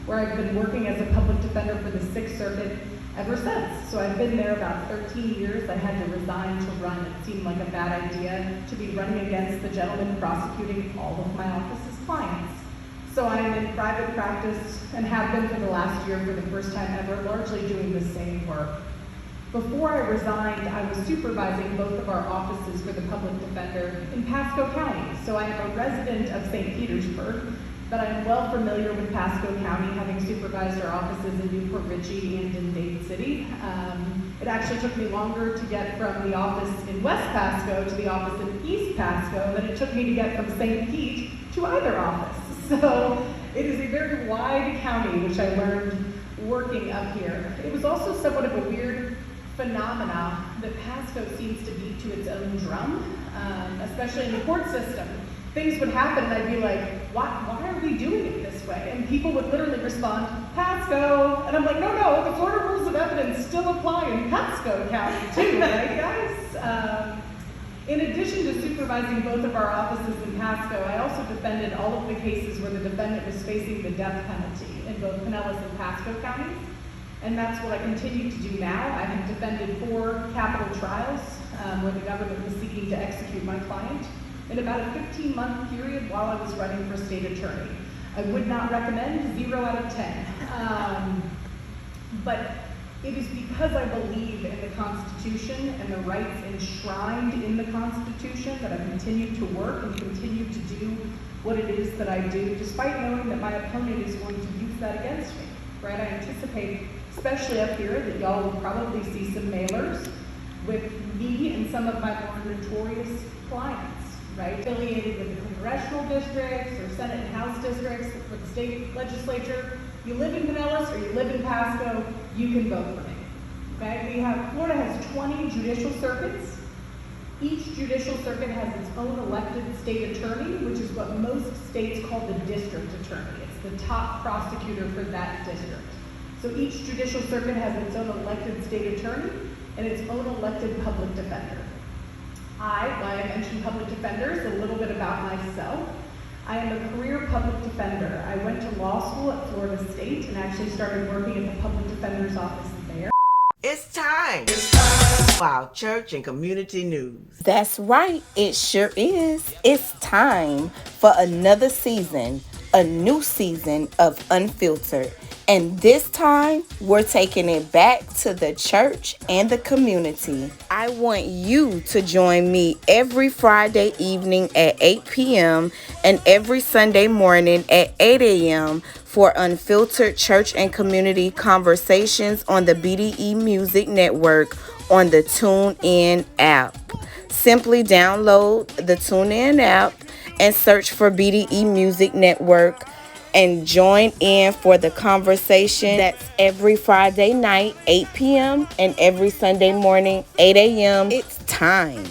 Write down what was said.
where I've been working as a public defender for the Sixth Circuit ever since. So I've been there about 13 years. I had to resign to run. It seemed like a bad idea to be running against the gentleman prosecuting all of my office's clients. So I am in private practice and have been for the last year for the first time ever, largely doing the same work. Before I resigned, I was supervising both of our offices for the public defender in Pasco County. So I am a resident of St. Petersburg, but I am well familiar with Pasco County, having supervised our offices in Newport Richey and in Dade City. It actually took me longer to get from the office in West Pasco to the office in East Pasco than it took me to get from St. Pete to either office. So it is a very wide county, which I learned working up here. It was also somewhat of a weird phenomena that Pasco seems to beat to its own drum, especially in the court system. Things would happen and I'd be like, why are we doing it this way? And people would literally respond, Pasco. And I'm like, no, the Florida rules of evidence still apply in Pasco County too, right guys? In addition to supervising both of our offices in Pasco, I also defended all of the cases where the defendant was facing the death penalty in both Pinellas and Pasco counties. And that's what I continue to do now. I have defended 4 capital trials where the government was seeking to execute my client in about a 15-month period while I was running for state attorney. I would not recommend 0 out of 10. But it is because I believe in the Constitution and the rights enshrined in the Constitution that I continue to work and continue to do what it is that I do, despite knowing that my opponent is going to use that against me, right? I anticipate, especially up here, that y'all will probably see some mailers with me and some of my more notorious clients, right? Affiliated with the congressional districts or Senate and House districts for the state legislature. You live in Pinellas or you live in Pasco, you can vote for me, okay? Florida has 20 judicial circuits. Each judicial circuit has its own elected state attorney, which is what most states call the district attorney. It's the top prosecutor for that district. So each judicial circuit has its own elected state attorney and its own elected public defender. Why I mentioned public defenders, a little bit about myself. I am a career public defender. I went to law school at Florida State and actually started working at the public defender's office there. It's time for our church and community news. That's right, it sure is. It's time for another season, a new season of Unfiltered. And this time, we're taking it back to the church and the community. I want you to join me every Friday evening at 8 p.m. and every Sunday morning at 8 a.m. for Unfiltered Church and Community Conversations on the BDE Music Network on the TuneIn app. Simply download the TuneIn app and search for BDE Music Network and join in for the conversation. That's every Friday night, 8 p.m. and every Sunday morning, 8 a.m. It's time.